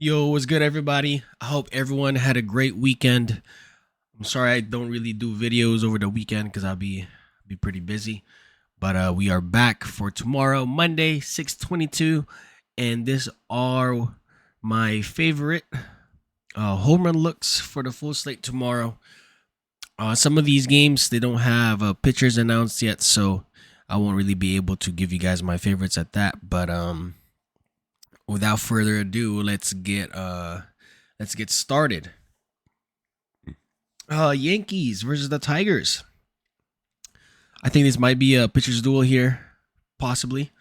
Yo, what's good, everybody? I hope everyone had a great weekend. I'm sorry I don't really do videos over the weekend because I'll be pretty busy. But we are back for tomorrow, Monday, 6:22, and this are my favorite home run looks for the full slate tomorrow. Some of these games they don't have pitchers announced yet, so I won't really be able to give you guys my favorites at that. But without further ado, let's get started. Yankees versus the Tigers. I think this might be a pitcher's duel here, possibly.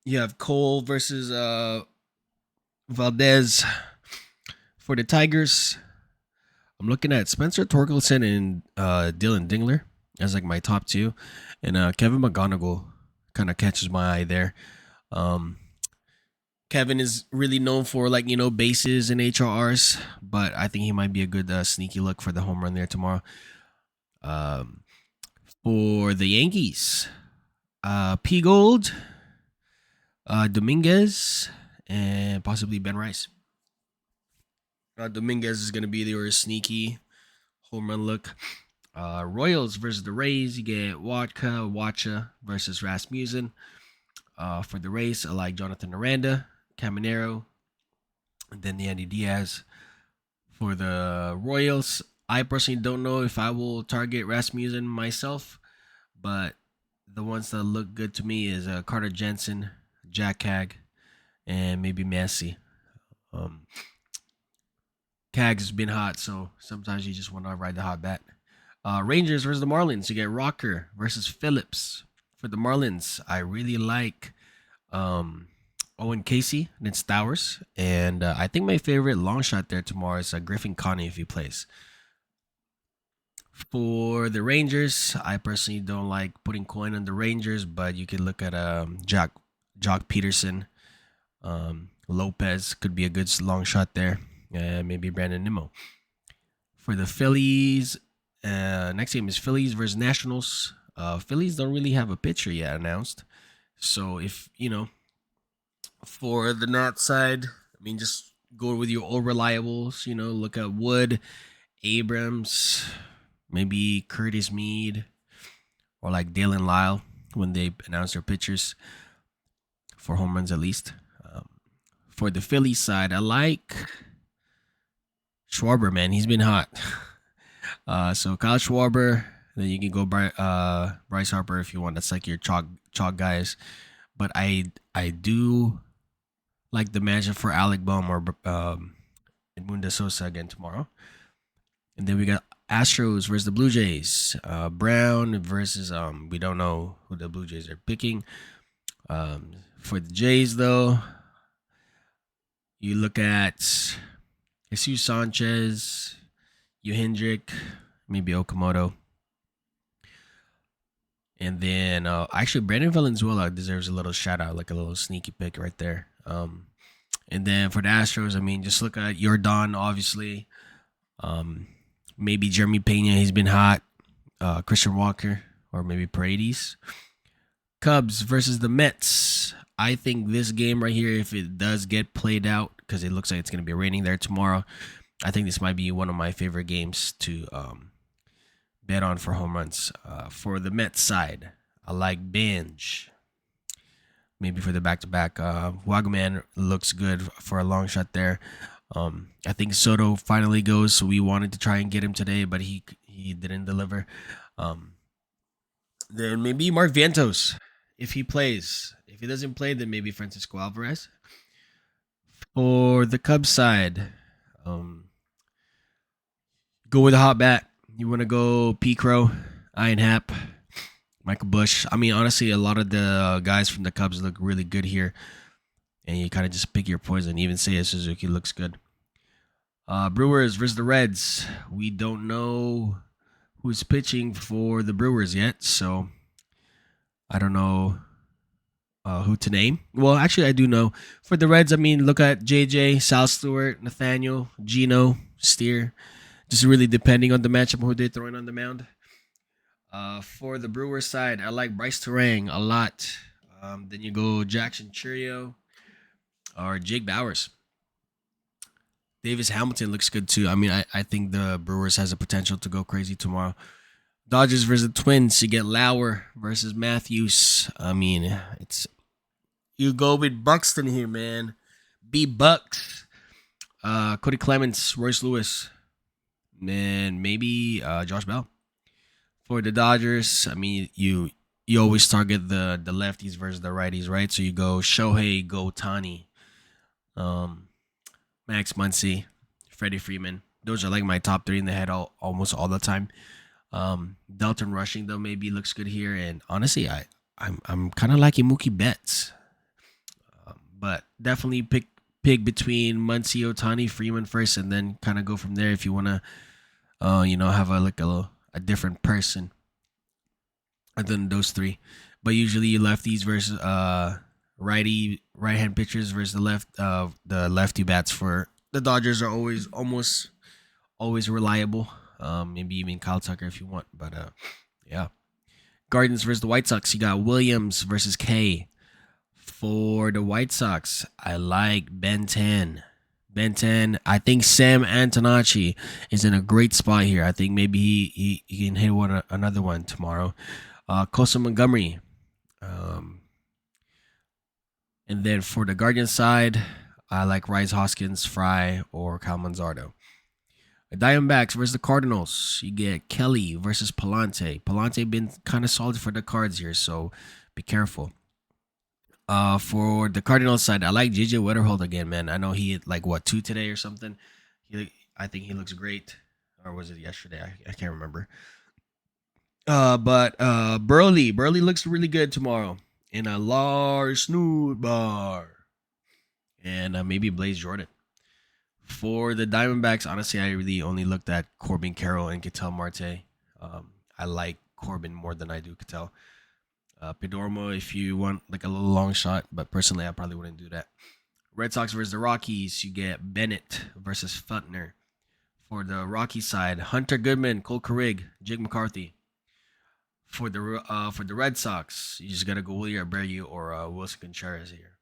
You have Cole versus Valdez for the Tigers. I'm looking at Spencer Torkelson and Dylan Dingler as like my top two, and Kevin McGonigal kind of catches my eye there. Um, Kevin is really known for bases and HRRs, but I think he might be a good sneaky look for the home run there tomorrow. Um, for the Yankees, P Gold, Dominguez, and possibly Ben Rice. Dominguez is going to be your sneaky home run look. Royals versus the Rays, you get Wacha versus Rasmussen. For the Rays, I like Jonathan Aranda, Caminero, and then Andy Diaz. For the Royals, I personally don't know if I will target Rasmussen myself, but the ones that look good to me is Carter Jensen, Jack Hag, and maybe Massey. Um, Kag's been hot, so sometimes you just want to ride the hot bat. Rangers versus the Marlins. You get Rocker versus Phillips. For the Marlins, I really like Owen Casey and it's Stowers. And I think my favorite long shot there tomorrow is Griffin Connie if he plays. For the Rangers, I personally don't like putting coin on the Rangers, but you could look at Jock Peterson. Lopez could be a good long shot there. Maybe Brandon Nimmo. For the Phillies, next game is Phillies versus Nationals. Phillies don't really have a pitcher yet announced. So if, for the Nat side, I mean, just go with your old reliables, look at Wood, Abrams, maybe Curtis Mead, or like Dalen Lyle when they announce their pitchers for home runs at least. For the Phillies side, I like Schwarber, man. He's been hot. So Kyle Schwarber, then you can go Bryce Harper if you want. That's like your chalk guys. But I do like the matchup for Alec Bohm or Edmundo Sosa again tomorrow. And then we got Astros versus the Blue Jays. Brown versus we don't know who the Blue Jays are picking. For the Jays though, you look at Jesus Sanchez, Hendrick, maybe Okamoto. And then actually Brandon Valenzuela deserves a little shout out, like a little sneaky pick right there. And then for the Astros, I mean, just look at Jordan, obviously. Maybe Jeremy Pena, he's been hot. Christian Walker, or maybe Paredes. Cubs versus the Mets. I think this game right here, if it does get played out, because it looks like it's going to be raining there tomorrow, I think this might be one of my favorite games to bet on for home runs. For the Mets side, I like Binge. Maybe for the back-to-back. Wagaman looks good for a long shot there. I think Soto finally goes, so we wanted to try and get him today, but he didn't deliver. Then maybe Mark Vientos if he plays. If he doesn't play, then maybe Francisco Alvarez. For the Cubs side, go with a hot bat. You want to go P. Crow, Ian Happ, Michael Bush. I mean, honestly, a lot of the guys from the Cubs look really good here. And you kind of just pick your poison. Even Seiya Suzuki looks good. Brewers versus the Reds. We don't know who's pitching for the Brewers yet, so I don't know who to name. Well, actually, I do know. For the Reds, I mean, look at JJ, Sal Stewart, Nathaniel, Gino, Steer. Just really depending on the matchup who they're throwing on the mound. For the Brewers side, I like Bryce Terang a lot. Then you go Jackson Churio or Jake Bowers. Davis Hamilton looks good too. I mean, I think the Brewers has the potential to go crazy tomorrow. Dodgers versus the Twins. You get Lauer versus Matthews. I mean, it's you go with Buxton here, man. B Bucks. Cody Clemens, Royce Lewis, and maybe Josh Bell. For the Dodgers, I mean, you always target the lefties versus the righties, right? So you go Shohei, go Tani, um, Max Muncy, Freddie Freeman. Those are like my top three in the head almost all the time. Dalton Rushing though maybe looks good here, and honestly, I'm kind of liking Mookie Betts, but definitely pick between Muncy, Otani, Freeman first, and then kind of go from there if you want to, have a different person than those three. But usually lefties versus right hand pitchers versus the lefty bats for the Dodgers are always reliable. Maybe even Kyle Tucker if you want, but yeah. Guardians versus the White Sox. You got Williams versus K. For the White Sox, I like Ben 10. Ben 10. I think Sam Antonacci is in a great spot here. I think maybe he can hit another one tomorrow. Kosa Montgomery. And then for the Guardian side, I like Rice Hoskins, Fry, or Cal Manzardo. The Diamondbacks versus the Cardinals. You get Kelly versus Palante. Palante been kind of solid for the Cards here, so be careful. For the Cardinals side, I like JJ Wetterhold again, man. I know he hit like what 2 today or something. I think he looks great, or was it yesterday? I can't remember. But Burley looks really good tomorrow in a large snoot bar, and maybe Blaze Jordan. For the Diamondbacks, honestly, I really only looked at Corbin Carroll and Ketel Marte. I like Corbin more than I do Ketel. Pedormo, if you want like a little long shot, but personally, I probably wouldn't do that. Red Sox versus the Rockies, you get Bennett versus Funtner. For the Rocky side, Hunter Goodman, Cole Carrig, Jake McCarthy. For the Red Sox, you just gotta go Willier Abreu or Wilson Contreras here.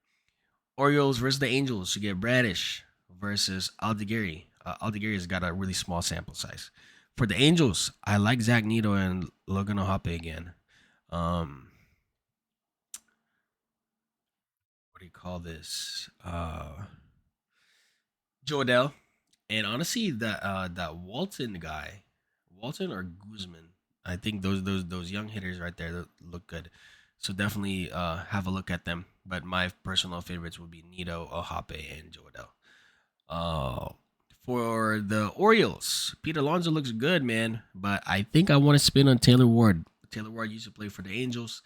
Orioles versus the Angels, you get Bradish versus Aldigueri. Aldigueri's got a really small sample size. For the Angels, I like Zach Neto and Logan Ohape again. What do you call this? Joe Adele, and honestly, that Walton guy, Walton or Guzman, I think those young hitters right there look good. So definitely have a look at them. But my personal favorites would be Nito, Ohape, and Joe Adele. Uh, for the Orioles, Pete Alonso looks good, man. But I think I want to spin on Taylor Ward. Taylor Ward used to play for the Angels,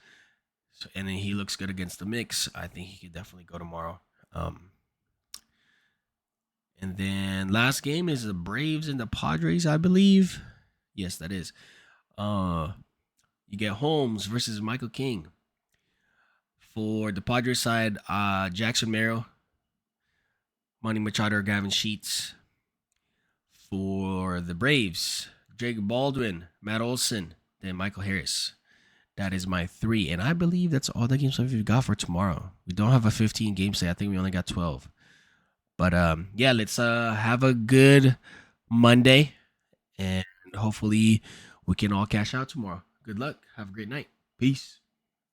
so, and then he looks good against the mix. I think he could definitely go tomorrow. And then last game is the Braves and the Padres, I believe. Yes, that is. Uh, you get Holmes versus Michael King. For the Padres side, Jackson Merrill, Manny Machado, or Gavin Sheets. For the Braves, Jake Baldwin, Matt Olson, then Michael Harris. That is my 3. And I believe that's all the games we've got for tomorrow. We don't have a 15 game slate. I think we only got 12. But yeah, let's have a good Monday. And hopefully we can all cash out tomorrow. Good luck. Have a great night. Peace.